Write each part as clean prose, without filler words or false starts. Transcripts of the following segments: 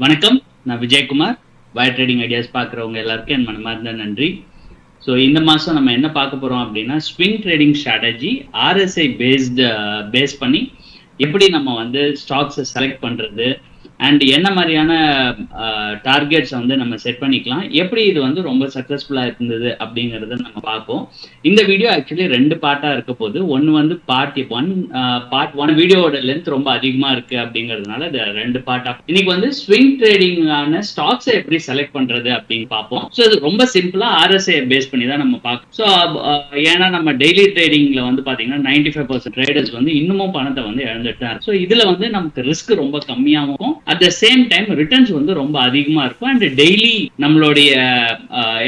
வணக்கம், நான் Vijayakumar. Wire trading ideas பார்க்குறவங்க எல்லாருக்கும் என் மனமார்ந்த நன்றி. ஸோ இந்த மாதம் நம்ம என்ன பார்க்க போகிறோம் அப்படின்னா, swing trading strategy RSI base பண்ணி எப்படி நம்ம வந்து ஸ்டாக்ஸை செலக்ட் பண்ணுறது அண்ட் என்ன மாதிரியான டார்கெட்ஸ் வந்து நம்ம செட் பண்ணிக்கலாம், எப்படி இது வந்து ரொம்ப சக்ஸஸ்ஃபுல்லாக இருந்தது அப்படிங்கிறத நம்ம பார்ப்போம். இந்த வீடியோ ஆக்சுவலி 2 பார்ட்டாக இருக்க போது. ஒன்று வந்து பார்ட் ஒன் வீடியோவோட லென்த் ரொம்ப அதிகமாக இருக்குது அப்படிங்கிறதுனால இது 2 பார்ட்டாக. இன்னைக்கு வந்து ஸ்விங் ட்ரேடிங்கான ஸ்டாக்ஸை எப்படி செலக்ட் பண்ணுறது அப்படின்னு பார்ப்போம். ஸோ இது ரொம்ப சிம்பிளாக ஆர்எஸ்ஐ பேஸ் பண்ணி தான் நம்ம பார்க்கணும். ஸோ ஏன்னா நம்ம டெய்லி ட்ரேடிங்கில் வந்து பார்த்தீங்கன்னா 95% ட்ரேடர்ஸ் வந்து இன்னமும் பணத்தை வந்து இழந்துட்டார். ஸோ இதில் வந்து நமக்கு ரிஸ்க் ரொம்ப கம்மியாகவும் at the same time returns வந்து ரொம்ப அதிகமா இருக்கும். அண்ட் டெய்லி நம்மளுடைய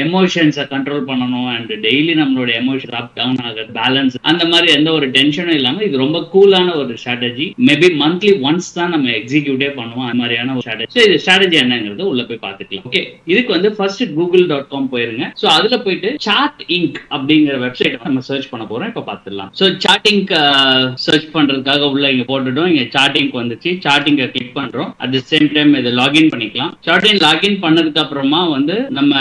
எமோஷன்ஸை கண்ட்ரோல் பண்ணணும் அண்ட் டெய்லி நம்மளுடைய எமோஷன் அப் டவுன் ஆகுது, பேலன்ஸ், அந்த மாதிரி எந்த ஒரு டென்ஷனும் இல்லாம இது ரொம்ப கூலான ஒரு ஸ்ட்ராட்டஜி. மேபி மந்த்லி ஒன்ஸ் தான் நம்ம எக்ஸிக்யூட்டே பண்ணுவோம் அந்த மாதிரியான ஒரு ஸ்ட்ராட்டஜி. ஸோ இது ஸ்ட்ராட்டஜி என்னங்கிறது உள்ள போய் பார்த்துக்கலாம். ஓகே, இதுக்கு வந்து ஃபர்ஸ்ட் google.com போயிருங்க. ஸோ அதுல போயிட்டு சார்ட் இங்க் அப்படிங்கிற வெப்சைட் நம்ம சர்ச் பண்ண போறோம். இப்போ பார்த்துடலாம். ஸோ சார்ட்டிங் சர்ச் பண்றதுக்காக உள்ள இங்க போட்டுட்டோம். இங்க சார்ட்டிங் வந்துச்சு. சார்ட்டிங்கை கிளிக் பண்றோம். அட் தி சேம் டைம் இதை லாகின் பண்ணிக்கலாம். சார்ட்டிங் லாகின் பண்ணதுக்கு அப்புறமா வந்து நம்ம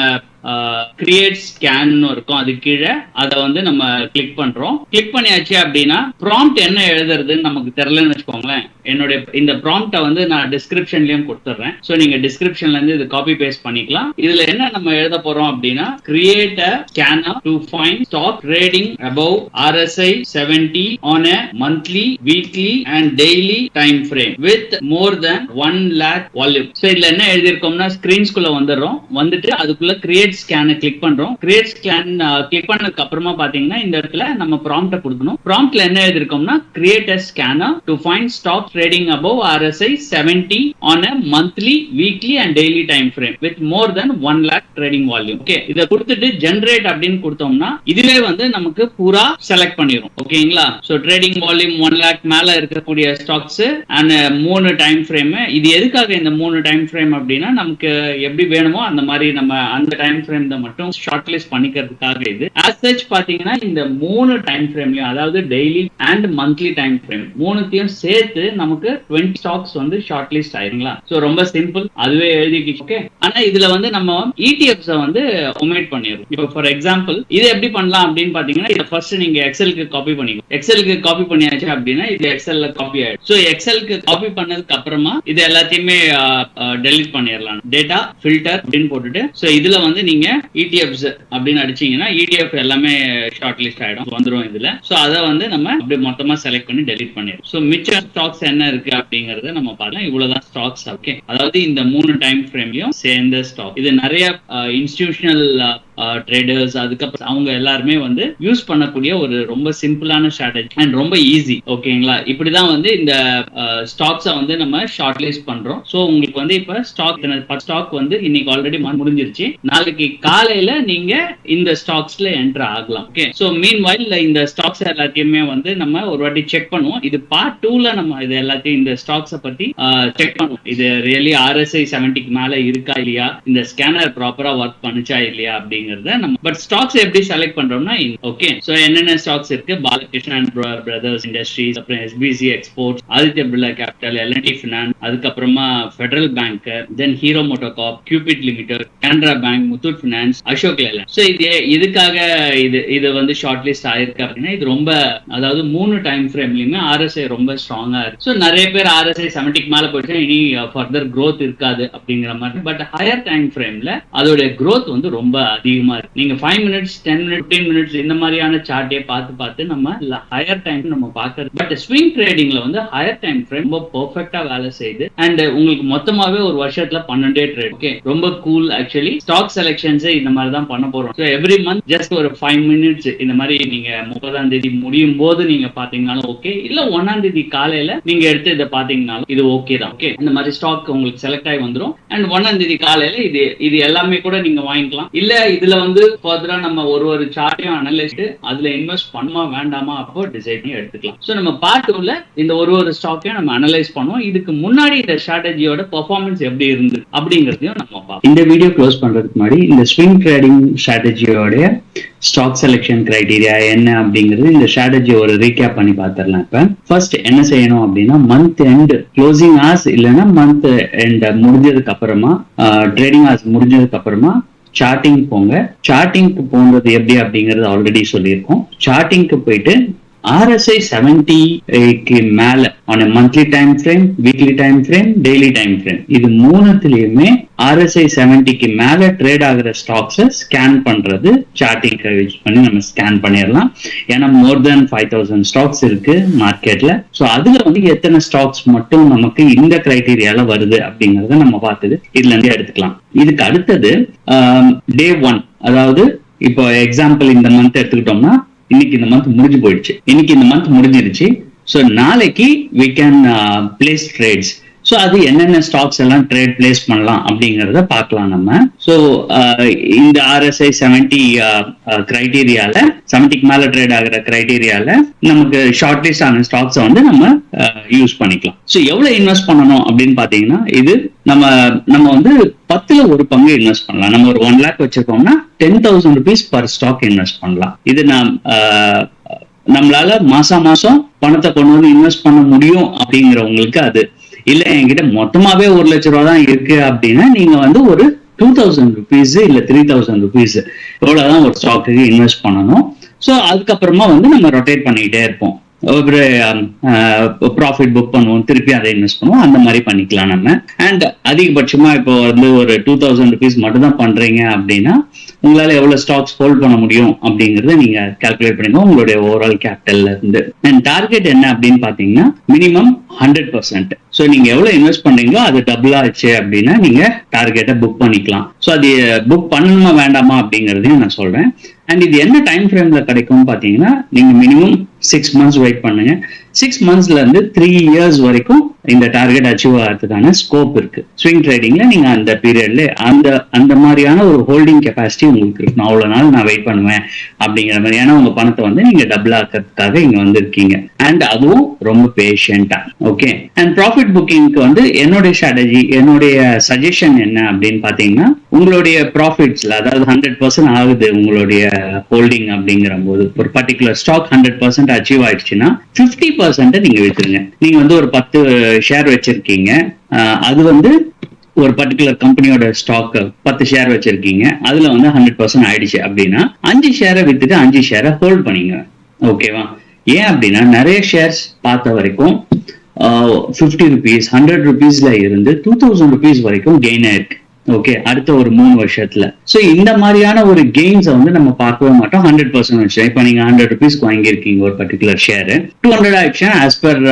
கிரியேட் ஸ்கேன் இருக்கும். அது கீழே அதை வந்து நம்ம கிளிக் பண்றோம். கிளிக் பண்ணியாச்சு அப்படின்னா ப்ராம்ப்ட் என்ன எழுதுறதுன்னு நமக்கு தெரியலன்னு வச்சுக்கோங்களேன். என்னுடைய இந்த ப்ராம்ப்டை வந்து நான் டிஸ்கிரிப்ஷன்லயும் கொடுத்துட்றேன். ஸோ நீங்க டிஸ்கிரிப்ஷன்ல இருந்து இது காப்பி பேஸ்ட் பண்ணிக்கலாம். இதுல என்ன நம்ம எழுத போறோம் அப்படின்னா, create a scanner to find stock trading above RSI 70 on a monthly, weekly and daily time frame with more than 1 lakh volume. So இதுல என்ன எழுதியிருக்கோம்னா, ஸ்கிரீன்ஸ்குள்ள வந்துடுறோம். வந்துட்டு அதுக்குள்ள கிரியேட் ஸ்கேனை கிளிக் பண்றோம். கிரியேட் ஸ்கேன் கிளிக் பண்ணதுக்கு அப்புறமா பாத்தீங்கன்னா இந்த இடத்துல நம்ம ப்ராம்ப்ட கொடுக்கணும். ப்ராம்ப்ட்ல என்ன எழுதிருக்கோம்னா, create a scanner to find stock trading above RSI 70 on a monthly, weekly and daily time frame with more than 1 lakh trading volume. Okay, இத கொடுத்துட்டு ஜெனரேட் அப்படின்னு கொடுத்தோம்னா இதுவே வந்து நமக்கு பூரா செலக்ட் பண்ணிரும். ஓகேங்களா? சோ ட்ரேடிங் வால்யூம் 1 lakh மேல இருக்கக்கூடிய ஸ்டாக்ஸ் அண்ட் 3 டைம் ஃப்ரேம். இது எதுக்காக இந்த 3 டைம் ஃப்ரேம் அப்படின்னா, நமக்கு எப்படி வேணுமோ அந்த மாதிரி நம்ம அந்த டைம் ஃப்ரேம் மட்டும் ஷார்ட் லிஸ்ட் பண்ணிக்கிறதுக்காக இது. ஆஸ் சச் பாத்தீங்கன்னா இந்த 3 டைம் ஃப்ரேம்லயும், அதாவது daily and monthly time frame மூணுத்தையும் சேர்த்து நமக்கு 20 ஸ்டாக்ஸ் வந்து ஷார்ட் லிஸ்ட் ஆயிருங்களா. சோ ரொம்ப சிம்பிள், அதுவே எழுதிக்கிச்சு. ஓகே, ஆனா இதுல வந்து நம்ம ETFs வந்து ஒமிட் பண்ணிடுறோம். இப்போ ஃபார் எக்ஸாம்பிள் இது எப்படி பண்ணலாம் அப்படின்னு பாத்தீங்கன்னா, இதை ஃபர்ஸ்ட் நீங்க எக்ஸலுக்கு காப்பி பண்ணிக்கணும். எக்ஸலுக்கு காப்பி பண்ணியாச்சு அப்படின்னா இது எக்ஸல்ல காப்பி ஆயிடும். சோ எக்ஸலுக்கு காப்பி பண்ணதுக்கு அப்புறமா இது எல்லாத்தையுமே டெலிட் பண்ணிடலாம். டேட்டா ஃபில்டர் அப்படின்னு போட்டுட்டு சோ இதுல வந்து நீங்க ETFs அப்படின்னு அடிச்சீங்கன்னா ETF எல்லாமே ஷார்ட் லிஸ்ட் ஆயிடும், வந்துரும் இதுல. சோ அதை வந்து நம்ம அப்படியே மொத்தமா செலக்ட் பண்ணி டெலிட் பண்ணிடுறோம். சோ மிச்ச ஸ்டாக்ஸ் என்ன இருக்கு அப்படிங்கறத நம்ம பார்க்கலாம். இவ்வளவுதான் ஸ்டாக்ஸ். ஓகே, அதாவது இந்த 3 டைம் ஃப்ரேம்லயும் சேர்ந்த ஸ்டாக். இது நிறைய இன்ஸ்டிடியூஷனல் ட்ரேடர்ஸ் அதுக்கப்புறம் அவங்க எல்லாருமே வந்து யூஸ் பண்ணக்கூடிய ஒரு ரொம்ப சிம்பிளான ஸ்ட்ராட்டஜி அண்ட் ரொம்ப ஈஸி. ஓகேங்களா? இப்படிதான் வந்து இந்த ஸ்டாக்ஸை வந்து நம்ம ஷார்ட் லிஸ்ட் பண்றோம். சோ உங்களுக்கு வந்து இப்ப ஸ்டாக் வந்து இன்னைக்கு ஆல்ரெடி முடிஞ்சிருச்சு. நாளைக்கு காலையில நீங்க இந்த ஸ்டாக்ஸ்ல என்டர் ஆகலாம். ஓகே, சோ மீன் வைல் இந்த ஸ்டாக்ஸ் எல்லாத்தையுமே வந்து நம்ம ஒரு வாட்டி செக் பண்ணுவோம். இது பார்ட் 2ல நம்ம இது எல்லாத்தையும் இந்த ஸ்டாக்ஸை பத்தி செக் பண்ணுவோம். இது ரியலி RSI 70க்கு மேல இருக்கா இல்லையா, இந்த ஸ்கேனர் ப்ராப்பரா ஒர்க் பண்ணுச்சா இல்லையா அப்படிங்கிறத நம்ம. பட் ஸ்டாக்ஸ் எப்படி செலக்ட் பண்றோம்னா, ஓகே, சோ என்னென்ன ஸ்டாக்ஸ் இருக்கு, பாலகிருஷ்ணன் பிரதர்ஸ் இண்டஸ்ட்ரீஸ், அப்புறம் SBC exports, Aditya Birla capital, L&T finance, அதுக்கப்புறமா federal bank, then Hero MotoCorp, Cupid limited, Canara bank, Muthoot finance, Ashok Leyland. So இது எதுக்காக இது வந்து ஷார்ட் லிஸ்ட் ஆயிருக்கு அப்படின்னா, இது ரொம்ப, அதாவது 3 டைம் ஃப்ரேம்லயுமே RSI ரொம்ப ஸ்ட்ராங்கா இருக்கு. சோ நிறைய பேர் RSI 70க்கு மேல போயிட்டு இனி ஃபர்தர் growth இருக்காது அப்படிங்கிற மாதிரி. பட் ஹையர் டைம் ஃப்ரேம்ல அதோட growth வந்து ரொம்ப அதிகமா இருக்கு. நீங்க 5 மினிட்ஸ் 10 மினிட்ஸ் 15 மினிட்ஸ் இந்த மாதிரியான சார்ட்டே பார்த்து நம்ம ஹையர் டைம் நம்ம பார்க்கறது. பட் ஸ்விங் ட்ரேடிங்ல வந்து ஹையர் டைம் ஃப்ரேம் ரொம்ப பெர்ஃபெக்ட்டா வேலை செய்யுது. அண்ட் உங்களுக்கு மொத்தமாவே ஒரு வருஷத்துல 12 ட்ரேட். ஓகே, ரொம்ப கூல். ஆக்சுவலி ஸ்டாக் செலக்ஷன்ஸ் இந்த மாதிரி தான் பண்ண போறோம். ஸோ எவ்ரி மந்த் ஜஸ்ட் ஒரு 5 மினிட்ஸ் இந்த மாதிரி நீங்க 30ஆம் தேதி முடியும் போது நீங்க பாத்தீங்கன்னாலும் ஓகே, இல்ல 1ஆம் தேதி காலையில நீங்க எடுத்து இதை பாத்தீங்கன்னாலும் இது ஓகே தான். ஓகே, இந்த மாதிரி ஸ்டாக் உங்களுக்கு செலக்ட் ஆகி வந்துடும். அண்ட் 1ஆம் தேதி காலையில இது எல்லாமே கூட நீங்க வாங்கிக்கலாம். இல்ல இதுல இதுல வந்து ஃபர்தரா நம்ம ஒரு சார்ட்டையும் அனலைஸ் அதுல இன்வெஸ்ட் பண்ணுமா வேண்டாமா அப்போ டிசைட் பண்ணி எடுத்துக்கலாம். ஸோ நம்ம பார்ட் டூல இந்த ஒரு ஸ்டாக்கையும் நம்ம அனலைஸ் பண்ணுவோம். இதுக்கு முன்னாடி இந்த ஸ்ட்ராட்டஜியோட பெர்ஃபார்மன்ஸ் எப்படி இருந்து அப்படிங்கறதையும் நம்ம பார்ப்போம். இந்த வீடியோ க்ளோஸ் பண்றதுக்கு முன்னாடி இந்த ஸ்விங் ட்ரேடிங் ஸ்ட்ராட்டஜியோட ஸ்டாக் செலெக்ஷன் கிரைடீரியா என்ன அப்படிங்கிறது இந்த ஸ்ட்ராட்டஜி ஒரு ரீகேப் பண்ணி பார்த்துடலாம். இப்ப ஃபர்ஸ்ட் என்ன செய்யணும் அப்படின்னா மந்த் எண்ட் க்ளோசிங் ஹார்ஸ் இல்லைன்னா மந்த் எண்ட் முடிஞ்சதுக்கு அப்புறமா ட்ரேடிங் ஹார்ஸ் முடிஞ்சதுக்கு அப்புறமா சார்ட்டிங் போங்க. சார்ட்டிங்க்கு போனது எப்படி அப்படிங்கறது ஆல்ரெடி சொல்லியிருக்கோம். சார்ட்டிங்க்கு போயிட்டு RSI 70க்கு மேல on monthly time frame, weekly time frame, daily time frame, இது மூணுத்துலயுமே RSI 70க்கு மேல ட்ரேட் ஆகுற ஸ்டாக்ஸை ஸ்கேன் பண்றது சார்ட்டிங் யூஸ் பண்ணி நம்ம ஸ்கேன் பண்ணிடலாம். ஏன்னா மோர் தென் 5000 ஸ்டாக்ஸ் இருக்கு மார்க்கெட்ல. ஸோ அதுல வந்து எத்தனை ஸ்டாக்ஸ் மட்டும் நமக்கு இந்த கிரைடீரியால வருது அப்படிங்கறத நம்ம பார்த்துட்டு இதுல இருந்து எடுத்துக்கலாம். இதுக்கு அடுத்தது டே 1, அதாவது இப்போ எக்ஸாம்பிள் இந்த மந்த் எடுத்துக்கிட்டோம்னா இன்னைக்கு இந்த மந்த் முடிஞ்சு போயிடுச்சு. இன்னைக்கு இந்த மந்த் முடிஞ்சிருச்சு. ஸோ நாளைக்கு we can place trades. So அது என்னென்ன ஸ்டாக்ஸ் எல்லாம் ட்ரேட் பிளேஸ் பண்ணலாம் அப்படிங்கிறத பார்க்கலாம் நம்ம. ஸோ இந்த RSI 70 கிரைடீரியால 70க்கு மேல ட்ரேட் ஆகிற கிரைடீரியால நமக்கு ஷார்ட் லிஸ்ட் ஆன ஸ்டாக்ஸை வந்து நம்ம யூஸ் பண்ணிக்கலாம். ஸோ எவ்வளவு இன்வெஸ்ட் பண்ணணும் அப்படின்னு பாத்தீங்கன்னா இது நம்ம வந்து 10ல் 1 பங்கு இன்வெஸ்ட் பண்ணலாம். நம்ம ஒரு 1 lakh வச்சிருக்கோம்னா 10,000 rupees பர் ஸ்டாக் இன்வெஸ்ட் பண்ணலாம். இது நம்மளால மாசம் பணத்தை கொண்டு வந்து இன்வெஸ்ட் பண்ண முடியும் அப்படிங்கிறவங்களுக்கு அது இல்ல. என்கிட்ட மொத்தமாவே 1 லட்ச ரூபா தான் இருக்கு அப்படின்னா நீங்க வந்து ஒரு 2000 rupees இல்ல 3000 rupees இவ்வளவுதான் ஒரு ஸ்டாக்கு இன்வெஸ்ட் பண்ணணும். ஸோ அதுக்கப்புறமா வந்து நம்ம ரொட்டேட் பண்ணிக்கிட்டே இருப்போம். ஒரு ப்ராஃபிட் புக் பண்ணுவோம், திருப்பி அதை இன்வெஸ்ட் பண்ணுவோம், அந்த மாதிரி பண்ணிக்கலாம் நம்ம. அண்ட் அதிகபட்சமா இப்போ வந்து ஒரு 2000 rupees மட்டும் தான் பண்றீங்க அப்படின்னா உங்களால எவ்வளவு ஸ்டாக்ஸ் ஹோல்ட் பண்ண முடியும் அப்படிங்கறத நீங்க கால்குலேட் பண்ணிக்கோ உங்களுடைய ஓவரால் கேபிட்டல்ல இருந்து. அண்ட் டார்கெட் என்ன அப்படின்னு பாத்தீங்கன்னா மினிமம் 100%. ஸோ நீங்க எவ்வளவு இன்வெஸ்ட் பண்றீங்களோ அது டபுள் ஆச்சு அப்படின்னா நீங்க டார்கெட்டை புக் பண்ணிக்கலாம். ஸோ அது புக் பண்ணணுமா வேண்டாமா அப்படிங்கறதையும் நான் சொல்றேன். அண்ட் இது என்ன டைம் ஃப்ரேம்ல கிடைக்கும்னு பாத்தீங்கன்னா நீங்க மினிமம் 6 months வெயிட் பண்ணுங்க. 6 monthsல இருந்து 3 years வரைக்கும் இந்த டார்கெட் அச்சீவ் ஆகிறதுக்கான ஸ்கோப் இருக்கு. ஸ்விங் ட்ரேடிங்ல நீங்க அந்த பீரியட்ல அந்த மாதிரியான ஒரு ஹோல்டிங் கெப்பாசிட்டி உங்களுக்கு இருக்கு. அவ்வளவு நாள் நான் வெயிட் பண்ணுவேன் அப்படிங்கிற மாதிரி. ஏன்னா உங்க பணத்தை வந்து நீங்க டபுள் ஆக்கிறதுக்காக இங்க வந்திருக்கீங்க. அண்ட் அதுவும் ரொம்ப பேஷண்டா. ஓகே. அண்ட் ப்ராஃபிட் புக்கிங்க்கு வந்து என்னுடைய ஸ்ட்ராட்டஜி, என்னுடைய சஜஷன் என்ன அப்படின்னு பாத்தீங்கன்னா உங்களுடைய ப்ராஃபிட்ஸ்ல அதாவது 100% ஆகுது உங்களுடைய ஹோல்டிங் அப்படிங்கிற போது ஒரு பர்டிகுலர் ஸ்டாக் 100% அச்சீவ் ஆயிடுச்சுன்னா 50% நீங்க வித்துருங்க. நீங்க வந்து ஒரு 10 ஷேர் வச்சிருக்கீங்க, அது வந்து ஒரு பர்டிகுலர் கம்பெனியோட ஸ்டாக் 10 ஷேர் வச்சிருக்கீங்க, அதுல வந்து 100% ஆயிடுச்சு அப்படின்னா 5 ஷேரை வித்துட்டு 5 ஷேரை ஹோல்ட் பண்ணீங்க. ஓகேவா? ஏன் அப்படின்னா நிறைய ஷேர்ஸ் பார்த்த வரைக்கும் 50 rupees 100 rupeesல இருந்து 2000 rupees வரைக்கும் கெயின் ஆயிருக்கு. ஓகே, அடுத்த ஒரு 3 வருஷத்துல. ஸோ இந்த மாதிரியான ஒரு கெயின்ஸை வந்து நம்ம பார்க்கவே மாட்டோம். 100% வச்சு இப்ப நீங்க 100 rupeesக்கு வாங்கியிருக்கீங்க ஒரு பர்டிகுலர் ஷேர், 200 ஆயிடுச்சுன்னா ஆஸ் பர்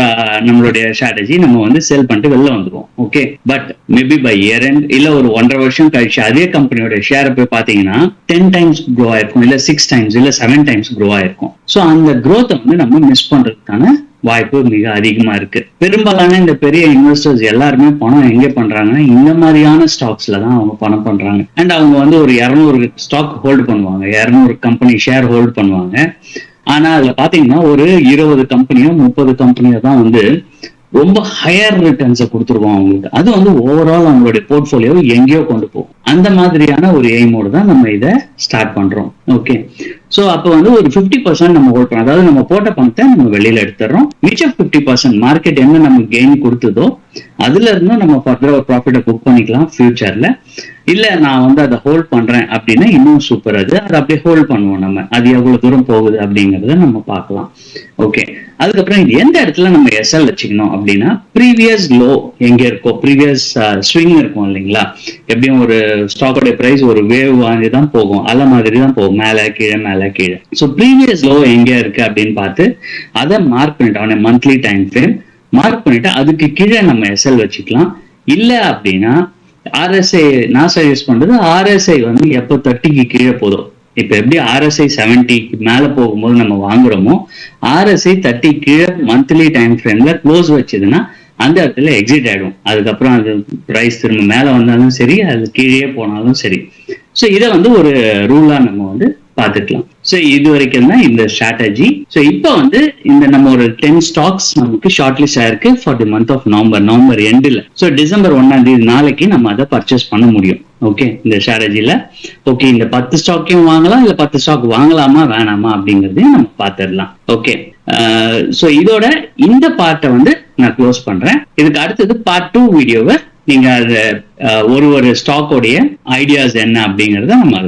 நம்மளுடைய ஸ்ட்ராட்டஜி நம்ம வந்து செல் பண்ணிட்டு வெளில வந்துருவோம். Okay, but maybe by year end இல்ல ஒரு 1.5 வருஷம் கழிச்சு அதே கம்பெனியோட ஷேரை போய் பாத்தீங்கன்னா 10 times க்ரோ ஆயிருக்கும், இல்ல 6 times இல்ல 7 times க்ரோ ஆயிருக்கும். ஸோ அந்த க்ரோத்தை வந்து நம்ம மிஸ் பண்றதுக்கான வாய்ப்பு மிக அதிகமா இருக்கு. பெரும்பாலான இந்த பெரிய இன்வெஸ்டர்ஸ் எல்லாருமே பணம் எங்க பண்றாங்கன்னா இந்த மாதிரியான ஸ்டாக்ஸ்ல தான் அவங்க பணம் பண்றாங்க. அண்ட் அவங்க வந்து ஒரு 200 ஸ்டாக் ஹோல்டு பண்ணுவாங்க, 200 கம்பெனி ஷேர் ஹோல்டு பண்ணுவாங்க. ஆனா அதுல பாத்தீங்கன்னா ஒரு 20 கம்பெனியோ 30 கம்பெனியோ தான் வந்து ரொம்ப ஹையர் ரிட்டர்ன்ஸை கொடுத்துருவோம் அவங்களுக்கு. அது வந்து ஓவரால் அவங்களுடைய போர்ட்போலியோ எங்கேயோ கொண்டு போகும். அந்த மாதிரியான ஒரு எய்மோடு தான் நம்ம இதை ஸ்டார்ட் பண்றோம். ஓகே, ஸோ அப்போ வந்து ஒரு 50% நம்ம ஹோல்ட் பண்ணோம். அதாவது நம்ம போட்ட பணத்தை நம்ம வெளியில எடுத்துடுறோம். மிச்சம் 50% மார்க்கெட் என்ன நமக்கு கெயின் கொடுத்ததோ அதுல இருந்தும் நம்ம ஃபர்தர் ஒரு ப்ராஃபிட்டை புக் பண்ணிக்கலாம் ஃபியூச்சர்ல. இல்ல நான் வந்து அதை ஹோல்ட் பண்றேன் அப்படின்னா இன்னும் சூப்பர். அதை அப்படியே ஹோல்ட் பண்ணுவோம். நம்ம அது எவ்வளவு தூரம் போகுது அப்படிங்கறத நம்ம பார்க்கலாம். ஓகே, அதுக்கப்புறம் இது எந்த இடத்துல நம்ம எஸ்எல் வச்சுக்கணும் அப்படின்னா ப்ரீவியஸ் லோ எங்க இருக்கோ, ப்ரீவியஸ் ஸ்விங் இருக்கும் இல்லைங்களா. எப்படியும் ஒரு ஸ்டாக்கோட பிரைஸ் ஒரு வேவ் வாங்கி தான் போகும், அலை மாதிரி தான் போகும், மேல கீழே மேல கீழே. ஸோ ப்ரீவியஸ் லோ எங்க இருக்கு அப்படின்னு பார்த்து அதை மார்க் பண்ணிட்டோம். மந்த்லி டைம் ஃப்ரேம் மார்க் பண்ணிட்டு அதுக்கு கீழே நம்ம எஸ்எல் வச்சுக்கலாம். இல்ல அப்படின்னா RSI நான் சஜஸ்ட் பண்றது RSI வந்து எப்போ 30க்கு கீழே போதும். இப்ப எப்படி RSI 70க்கு மேல போகும்போது நம்ம வாங்குறோமோ RSI 30 கீழே மந்த்லி டைம் ஃப்ரேம்ல க்ளோஸ் வச்சதுன்னா அந்த இடத்துல எக்ஸிட் ஆயிடும். அதுக்கப்புறம் அது பிரைஸ் திரும்ப மேல வந்தாலும் சரி, அது கீழே போனாலும் சரி. ஸோ இதை வந்து ஒரு ரூலா நம்ம வந்து பார்த்துக்கலாம். ஸோ இது வரைக்கும் தான் இந்த ஸ்ட்ராட்டஜி. ஸோ இப்போ வந்து இந்த நம்ம ஒரு 10 ஸ்டாக்ஸ் நமக்கு ஷார்ட் லிஸ்ட் ஆயிருக்கு for the month of November எண்டில். ஸோ டிசம்பர் 1 நாளைக்கு நம்ம அதை பர்ச்சேஸ் பண்ண முடியும். ஓகே, இந்த ஸ்ட்ராட்டஜில ஓகே இந்த 10 ஸ்டாக்கையும் வாங்கலாம், இல்ல 10 ஸ்டாக் வாங்கலாமா வேணாமா அப்படிங்கறதையும் நம்ம பார்த்துடலாம். ஓகே, ஸோ இதோட இந்த பார்ட்டை வந்து நான் க்ளோஸ் பண்றேன். இதுக்கு அடுத்தது பார்ட் 2 வீடியோவை நீங்க அது ஒரு ஸ்டாக்கோடைய ஐடியாஸ் என்ன அப்படிங்கறத நம்ம